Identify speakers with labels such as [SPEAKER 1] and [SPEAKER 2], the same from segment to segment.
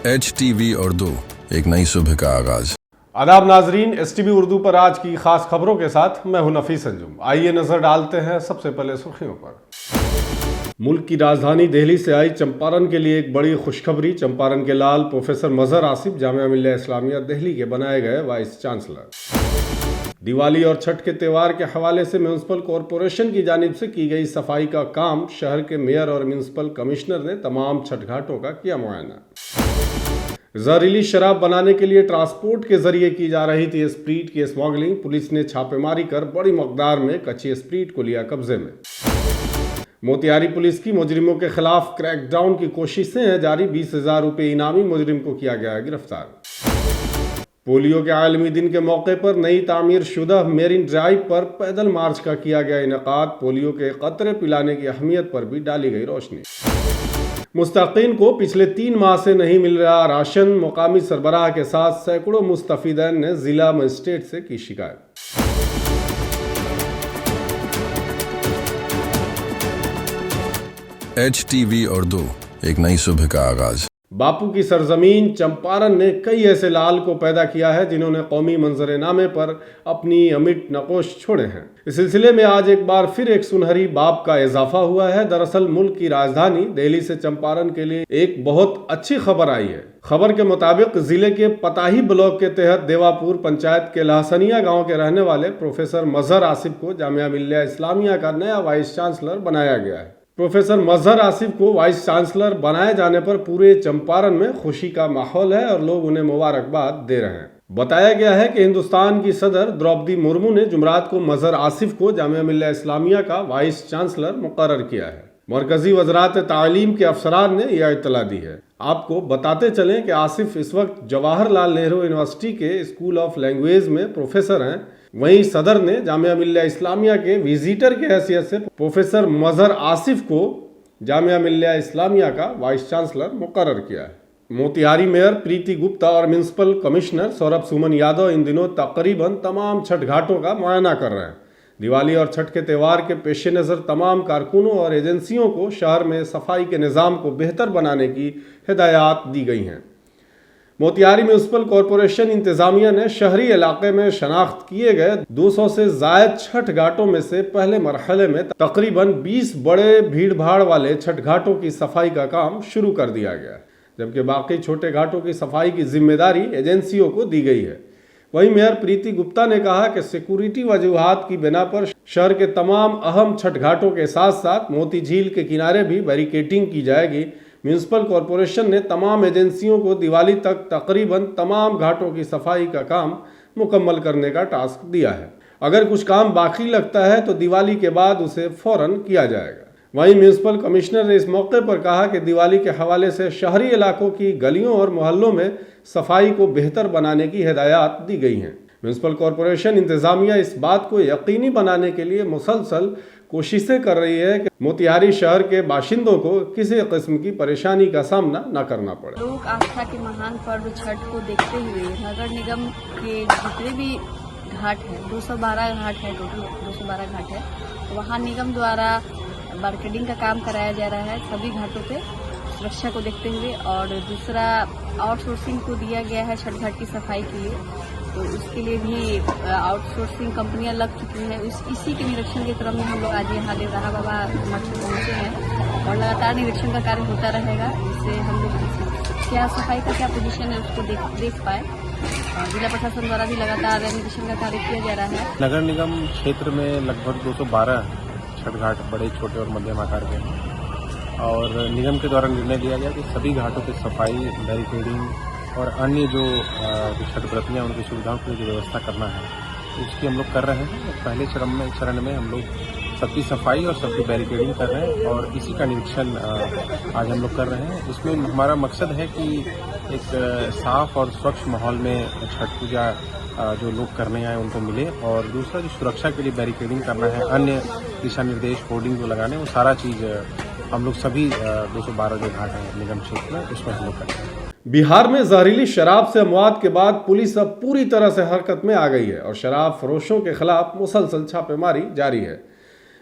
[SPEAKER 1] HTV Urdu, एक नई सुबह का आगाज।
[SPEAKER 2] आदाब नाजरीन, STV उर्दू पर आज की खास खबरों के साथ मैं हूं नफीस अंजुम। आइए नजर डालते हैं सबसे पहले सुर्खियों पर। मुल्क की राजधानी दिल्ली से आई चंपारण के लिए एक बड़ी खुशखबरी। चंपारण के लाल प्रोफेसर मजहर आसिफ जामिया मिल्लिया इस्लामिया दिल्ली के बनाए गए वाइस चांसलर। दिवाली और छठ के त्यौहार के हवाले से म्यूनसिपल कॉरपोरेशन की जानिब से की गई सफाई का काम शहर के मेयर और म्यूनसिपल कमिश्नर ने तमाम छठ घाटों का किया मुआयना। जहरीली शराब बनाने के लिए ट्रांसपोर्ट के जरिए की जा रही थी स्प्रीट की स्मगलिंग। पुलिस ने छापेमारी कर बड़ी मकदार में कच्ची स्प्रीट को लिया कब्जे में। मोतिहारी पुलिस की मुजरिमों के खिलाफ क्रैकडाउन की कोशिशें हैं जारी। 20,000 रुपये इनामी मुजरिम को किया गया गिरफ्तार। पोलियो के आलमी दिन के मौके पर नई तामीर शुदा मेरीन ड्राइव पर पैदल मार्च का किया गया इनेकाद। पोलियो के कतरे पिलाने की अहमियत पर भी डाली गई रोशनी। मुस्तकीन को पिछले 3 माह से नहीं मिल रहा राशन। मुकामी सरबराह के साथ सैकड़ों मुस्तफीदैन ने जिला मजिस्ट्रेट से की शिकायत।
[SPEAKER 1] HTV उर्दू, एक नई सुबह का आगाज।
[SPEAKER 2] बापू की सरजमीन चंपारण ने कई ऐसे लाल को पैदा किया है जिन्होंने कौमी मंजरनामे पर अपनी अमिट नकोश छोड़े हैं। इस सिलसिले में आज एक बार फिर एक सुनहरी बाप का इजाफा हुआ है। दरअसल मुल्क की राजधानी दिल्ली से चंपारण के लिए एक बहुत अच्छी खबर आई है। खबर के मुताबिक जिले के पताही ब्लॉक के तहत देवापुर पंचायत के लहसनिया गाँव के रहने वाले प्रोफेसर मजहर आसिफ को जामिया मिल्लिया इस्लामिया का नया वाइस चांसलर बनाया गया है। प्रोफेसर मजहर आसिफ को वाइस चांसलर बनाए जाने पर पूरे चंपारण में खुशी का माहौल है और लोग उन्हें मुबारकबाद दे रहे हैं। बताया गया है कि हिंदुस्तान की सदर द्रौपदी मुर्मू ने जुमरात को मजहर आसिफ को जामिया मिल्लिया इस्लामिया का वाइस चांसलर मुकर्रर किया है। मरकजी वज़रात तालीम के अफसरान ने यह इत्तला दी है। आपको बताते चलें कि आसिफ इस वक्त जवाहरलाल नेहरू यूनिवर्सिटी के स्कूल ऑफ लैंग्वेज में प्रोफेसर हैं। वहीं सदर ने जामिया मिल्लिया इस्लामिया के विजिटर के हैसियत से प्रोफेसर मजहर आसिफ को जामिया मिल्लिया इस्लामिया का वाइस चांसलर मुकर्रर किया है। मोतिहारी मेयर प्रीति गुप्ता और म्यूनसिपल कमिश्नर सौरभ सुमन यादव इन दिनों तकरीबन तमाम छठ घाटों का मुआयना कर रहे हैं। दिवाली और छठ के त्यौहार के पेश नज़र तमाम कारकुनों और एजेंसियों को शहर में सफाई के निज़ाम को बेहतर बनाने की हिदायत दी गई हैं। मोतिहारी म्यूनसिपल कॉरपोरेशन इंतजामिया ने शहरी इलाके में शनाख्त किए गए 200 से ज़ायद छठ घाटों में से पहले मरहले में तकरीबन 20 बड़े भीड़ भाड़ वाले छठ घाटों की सफाई का काम शुरू कर दिया गया, जबकि बाकी छोटे घाटों की सफाई की जिम्मेदारी एजेंसियों को दी गई है। वहीं मेयर प्रीति गुप्ता ने कहा कि सिक्योरिटी वजूहात की बिना पर शहर के तमाम अहम छठ घाटों के साथ साथ मोती झील के किनारे भी बैरिकेडिंग की जाएगी। म्यूनसिपल कॉरपोरेशन ने तमाम एजेंसियों को दिवाली तक तकरीबन तमाम घाटों की सफाई का काम मुकम्मल करने का टास्क दिया है। अगर कुछ काम बाकी लगता है तो दिवाली के बाद उसे फौरन किया जाएगा। वहीं म्यूनसिपल कमिश्नर ने इस मौके पर कहा कि दिवाली के हवाले से शहरी इलाकों की गलियों और मोहल्लों में सफाई को बेहतर बनाने की हिदायत दी गई हैं। म्यूनसिपल कॉरपोरेशन इंतजामिया इस बात को यकीनी बनाने के लिए मुसलसल कोशिशें कर रही है कि मोतिहारी शहर के बाशिंदों को किसी किस्म की परेशानी का सामना न करना पड़े।
[SPEAKER 3] लोक आस्था के महान पर्व छठ को देखते हुए नगर निगम के जितने भी घाट है, 212 घाट है, टोटल 212 घाट है, वहाँ निगम द्वारा बारकेडिंग का काम कराया जा रहा है सभी घाटों पे सुरक्षा को देखते हुए। और दूसरा आउटसोर्सिंग को दिया गया है छठ घाट की सफाई के लिए, तो उसके लिए भी आउटसोर्सिंग कंपनियां लग चुकी हैं। इसी के निरीक्षण के क्रम में हम लोग आज यहाँ लेवराहा बाबा मठ में पहुँचे हैं और लगातार निरीक्षण का कार्य होता रहेगा, जिससे हम लोग क्या सफाई का क्या पोजीशन है उसको देख पाए। जिला प्रशासन द्वारा भी लगातार निरीक्षण का कार्य किया जा रहा है।
[SPEAKER 4] नगर निगम क्षेत्र में लगभग 212 छठ घाट बड़े छोटे और मध्यम आकार के हैं और निगम के द्वारा निर्णय लिया गया कि सभी घाटों की सफाई, बैरिकेडिंग और अन्य जो छठ व्रतियाँ उनकी सुविधाओं की जो व्यवस्था करना है उसकी हम लोग कर रहे हैं। पहले चरण में हम लोग सबकी सफाई और सबकी बैरिकेडिंग कर रहे हैं और इसी का निरीक्षण आज हम लोग कर रहे हैं। इसमें हमारा मकसद है कि एक साफ और स्वच्छ माहौल में छठ पूजा जो लोग करने आए उनको मिले और दूसरा जो सुरक्षा के लिए बैरिकेडिंग करना है, अन्य दिशा निर्देश होर्डिंग जो लगाने, वो सारा चीज़ हम लोग सभी 212 जो घाट हैं निगम क्षेत्र में उसमें हम लोग करते हैं।
[SPEAKER 2] बिहार में जहरीली शराब से अमवात के बाद पुलिस अब पूरी तरह से हरकत में आ गई है और शराब फरोशों के खिलाफ मुसलसल छापेमारी जारी है।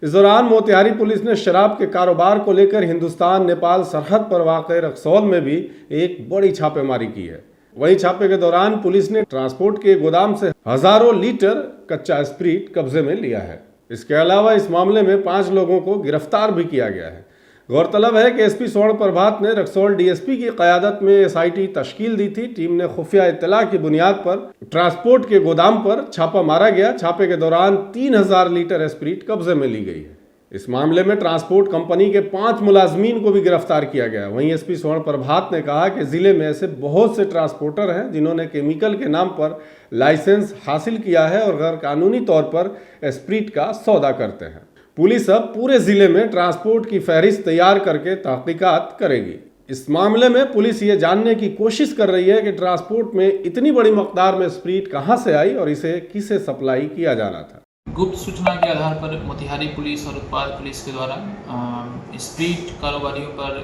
[SPEAKER 2] इस दौरान मोतिहारी पुलिस ने शराब के कारोबार को लेकर हिंदुस्तान नेपाल सरहद पर वाक़ रक्सौल में भी एक बड़ी छापेमारी की है। वहीं छापे के दौरान पुलिस ने ट्रांसपोर्ट के गोदाम से हजारों लीटर कच्चा स्प्रीट कब्जे में लिया है। इसके अलावा इस मामले में 5 लोगों को गिरफ्तार भी किया गया है। गौरतलब है कि एसपी स्वर्ण प्रभात ने रक्सौल डीएसपी की क़यादत में एसआईटी तश्कील दी थी। टीम ने खुफिया इत्तला की बुनियाद पर ट्रांसपोर्ट के गोदाम पर छापा मारा गया। छापे के दौरान 3000 लीटर स्प्रीट कब्जे में ली गई है। इस मामले में ट्रांसपोर्ट कंपनी के 5 मुलाजमीन को भी गिरफ्तार किया गया। वहीं एसपी स्वर्ण प्रभात ने कहा कि जिले में ऐसे बहुत से ट्रांसपोर्टर हैं जिन्होंने केमिकल के नाम पर लाइसेंस हासिल किया है और गैर कानूनी तौर पर स्प्रीट का सौदा करते हैं। पुलिस अब पूरे जिले में ट्रांसपोर्ट की फहरिस्त तैयार करके तहकीकात करेगी। इस मामले में पुलिस ये जानने की कोशिश कर रही है कि ट्रांसपोर्ट में इतनी बड़ी मकदार में स्प्रीट कहां से आई और इसे किसे सप्लाई किया जाना था।
[SPEAKER 5] गुप्त सूचना के आधार पर मोतिहारी पुलिस और उत्पाद पुलिस के द्वारा स्प्रीट कारोबारियों पर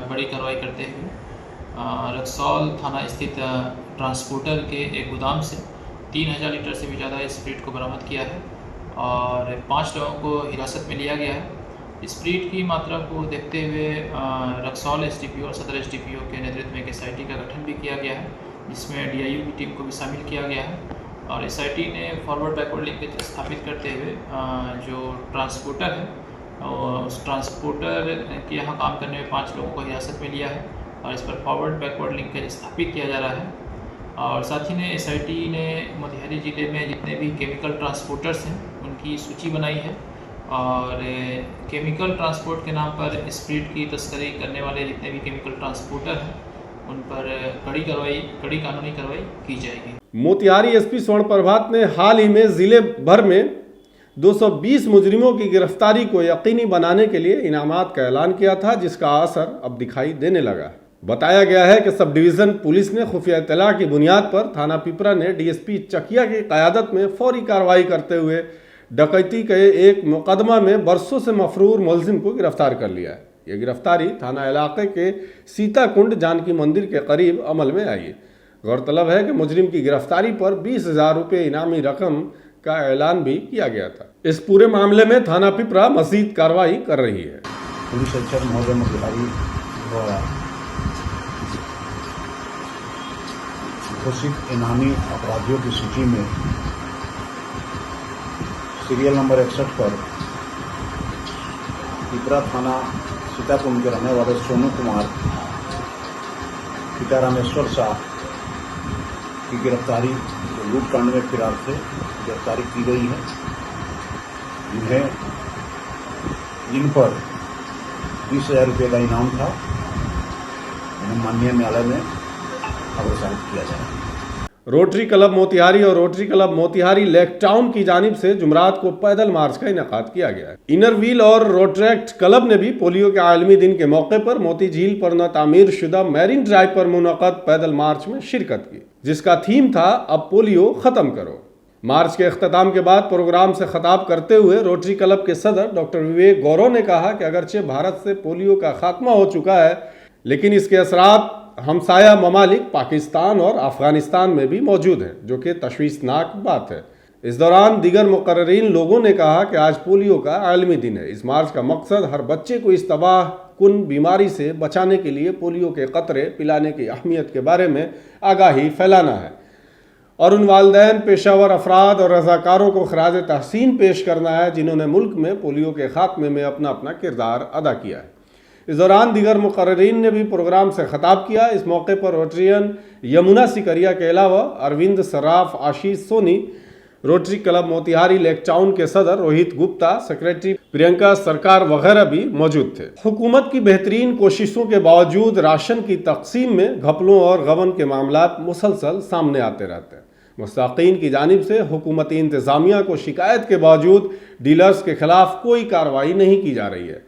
[SPEAKER 5] बड़ी कार्रवाई करते हुए रक्सौल थाना स्थित ट्रांसपोर्टर के एक गोदाम से 3000 लीटर से भी ज़्यादा स्प्रीट को बरामद किया है और 5 लोगों को हिरासत में लिया गया है। स्प्रीट की मात्रा को देखते हुए रक्सौल एसडीपीओ और सदर एसडीपीओ के नेतृत्व में एक एसआईटी का गठन भी किया गया है, जिसमें डीआईयू की टीम को भी शामिल किया गया है और एसआईटी ने फॉरवर्ड बैकवर्ड लिंकेज स्थापित करते हुए जो ट्रांसपोर्टर है उस ट्रांसपोर्टर के यहाँ काम करने में 5 लोगों को हिरासत में लिया है और इस पर फॉरवर्ड बैकवर्ड लिंकेज स्थापित किया जा रहा है। और साथ ही ने एसआईटी ने मोतिहारी ज़िले में जितने भी केमिकल ट्रांसपोर्टर्स हैं उनकी सूची बनाई है और केमिकल ट्रांसपोर्ट के नाम पर स्प्रीट की तस्करी करने वाले जितने भी केमिकल ट्रांसपोर्टर हैं उन पर कड़ी कानूनी कार्रवाई की जाएगी।
[SPEAKER 2] मोतिहारी एसपी स्वर्ण प्रभात ने हाल ही में जिले भर में 220 मुजरिमों की गिरफ्तारी को यकीनी बनाने के लिए इनामात का ऐलान किया था, जिसका असर अब दिखाई देने लगा। बताया गया है कि सब डिवीज़न पुलिस ने खुफिया इत्तला की बुनियाद पर थाना पिपरा ने डीएसपी चकिया की क़यादत में फौरी कार्रवाई करते हुए डकैती के एक मुकदमा में बरसों से मफरूर मुलजिम को गिरफ्तार कर लिया है। ये गिरफ्तारी थाना इलाके के सीताकुंड जानकी मंदिर के करीब अमल में आई है। गौरतलब है कि मुजरिम की गिरफ्तारी पर 20,000 रुपये इनामी रकम का ऐलान भी किया गया था। इस पूरे मामले में थाना पिपरा मजीद कार्रवाई कर रही है।
[SPEAKER 6] पुलिस अधीक्षक महोदय मोतिहारी द्वारा घोषित इनामी अपराधियों की सूची में सीरियल नंबर 61 पर पिपरा थाना सीताकुंड के रहने वाले सोनू कुमार पिता रामेश्वर शाह की गिरफ्तारी लूट कांड में फिरार थे गिरफ्तारी की गई है। जिन पर 20,000 रुपये का इनाम था, उन्हें माननीय न्यायालय में अग्रसारित किया जाएगा।
[SPEAKER 2] रोटरी क्लब मोतिहारी और rotary club Motihari lake town की जानिब से जुमरात को पैदल मार्च का इनेकाद किया गया है। इनर व्हील और रोटरेक्ट क्लब ने भी पोलियो के आलमी दिन के मौके पर मोती झील पर तामीर शुदा मैरीन ड्राइव पर मुनक़द पैदल मार्च में शिरकत की, जिसका थीम था अब पोलियो खत्म करो। मार्च के अख्ताम के बाद प्रोग्राम से खिताब करते हुए रोटरी क्लब के सदर डॉक्टर विवेक गौरव ने कहा कि अगरचे भारत से पोलियो का खात्मा हो चुका है, लेकिन इसके असरात हमसाया ममालिक पाकिस्तान और अफगानिस्तान में भी मौजूद हैं, जो कि तशवीशनाक बात है। इस दौरान दीगर मुकर्ररीन लोगों ने कहा कि आज पोलियो का आलमी दिन है। इस मार्च का मकसद हर बच्चे को इस तबाह कुन बीमारी से बचाने के लिए पोलियो के कतरे पिलाने की अहमियत के बारे में आगाही फैलाना है और उन वालिदैन, पेशावर अफराद और रज़ाकारों को खराज तहसीन पेश करना है जिन्होंने मुल्क में पोलियो के खात्मे में अपना अपना किरदार अदा किया है। इस दौरान दीगर मुकर्ररीन ने भी प्रोग्राम से खिताब किया। इस मौके पर रोटरियन यमुना सिकरिया के अलावा Arvind Saraf, Ashish Soni, rotary club Motihari lake town के सदर रोहित गुप्ता, सेक्रेटरी प्रियंका सरकार वगैरह भी मौजूद थे। हुकूमत की बेहतरीन कोशिशों के बावजूद राशन की तकसीम में घपलों और गबन के मामलात मुसलसल सामने आते रहते हैं। मुस्तकीन की जानिब से हुकूमती इंतज़ामिया को शिकायत के बावजूद डीलर्स के खिलाफ कोई कार्रवाई नहीं की जा रही है।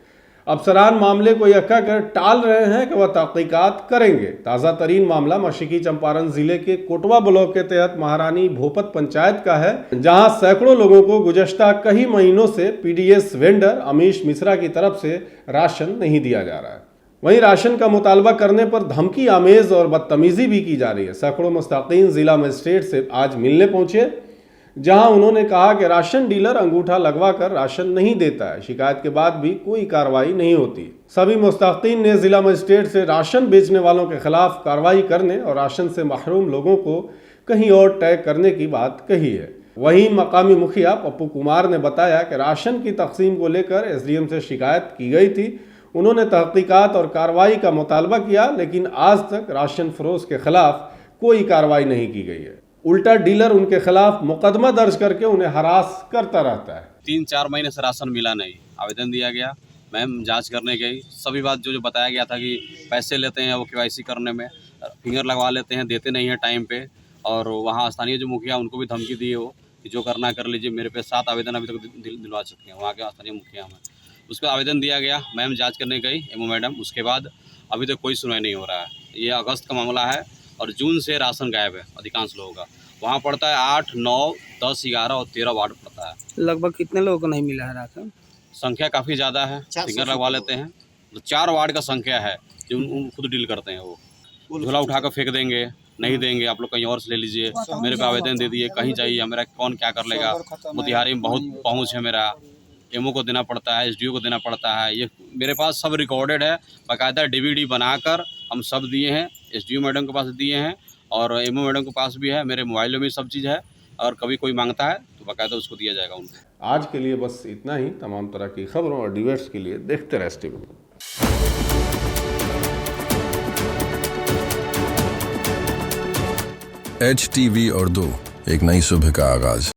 [SPEAKER 2] अफसरान मामले को यह कहकर टाल रहे हैं कि वह तहकीकात करेंगे। ताज़ा तरीन मामला मशरक़ी चंपारण ज़िले के कोटवा ब्लॉक के तहत महारानी भोपत पंचायत का है, जहां सैकड़ों लोगों को गुज़श्ता कई महीनों से पीडीएस वेंडर अमीश मिश्रा की तरफ से राशन नहीं दिया जा रहा है। वहीं राशन का मुतालबा करने पर धमकी आमेज़ और बदतमीज़ी भी की जा रही है। सैकड़ों मुस्तकीन ज़िला मजिस्ट्रेट से आज मिलने पहुंचे, जहां उन्होंने कहा कि राशन डीलर अंगूठा लगवाकर राशन नहीं देता है। शिकायत के बाद भी कोई कार्रवाई नहीं होती। सभी मुस्तहक़ीन ने जिला मजिस्ट्रेट से राशन बेचने वालों के खिलाफ कार्रवाई करने और राशन से महरूम लोगों को कहीं और तय करने की बात कही है। वहीं मकामी मुखिया पप्पू कुमार ने बताया कि राशन की तकसीम को लेकर एसडीएम से शिकायत की गई थी। उन्होंने तहकीकात और कार्रवाई का मुतालबा किया, लेकिन आज तक राशन फरोश के खिलाफ कोई कार्रवाई नहीं की गई है। उल्टा डीलर उनके खिलाफ मुकदमा दर्ज करके उन्हें हरास करता रहता है।
[SPEAKER 7] 3-4 महीने से राशन मिला नहीं, आवेदन दिया गया, मैम जांच करने गई, सभी बात जो बताया गया था कि पैसे लेते हैं वो केवाईसी करने में, फिंगर लगवा लेते हैं, देते नहीं हैं टाइम पे। और वहाँ स्थानीय जो मुखिया उनको भी धमकी दी है वो कि जो करना कर लीजिए। मेरे पे 7 आवेदन अभी तक दिलवा चुके हैं वहाँ के स्थानीय मुखिया में। उसका आवेदन दिया गया, मैम जांच करने गई एमओ मैडम, उसके बाद अभी तक कोई सुनवाई नहीं हो रहा है। ये अगस्त का मामला है और जून से राशन गायब है अधिकांश लोगों का। वहाँ पड़ता है 8, 9, 10, 11 और 13 वार्ड पड़ता है।
[SPEAKER 8] लगभग कितने लोगों को नहीं मिला है राशन?
[SPEAKER 7] संख्या काफ़ी ज़्यादा है, फिंगर लगवा लेते हैं तो 4 वार्ड का संख्या है जो खुद डील करते हैं। वो झोला उठाकर फेंक देंगे, नहीं देंगे, आप लोग कहीं और से ले लीजिए, मेरे पे आवेदन दे दिए, कहीं चाहिए, मेरा कौन क्या कर लेगा। मोतिहारी में बहुत पहुँच है, मेरा एमओ को देना पड़ता है, एसडीओ को देना पड़ता है। ये मेरे पास सब रिकॉर्डेड है, बाकायदा डीवीडी बनाकर हम सब दिए हैं, एसडीओ मैडम के पास दिए हैं और एमओ मैडम के पास भी है, मेरे मोबाइल में सब चीज़ है। और कभी कोई मांगता है तो बाकायदा उसको दिया जाएगा उनको।
[SPEAKER 2] आज के लिए बस इतना ही। तमाम तरह की खबरों और डिबेट्स के लिए देखते रहे STV।
[SPEAKER 1] HTV और 2 एक नई सुबह का आगाज।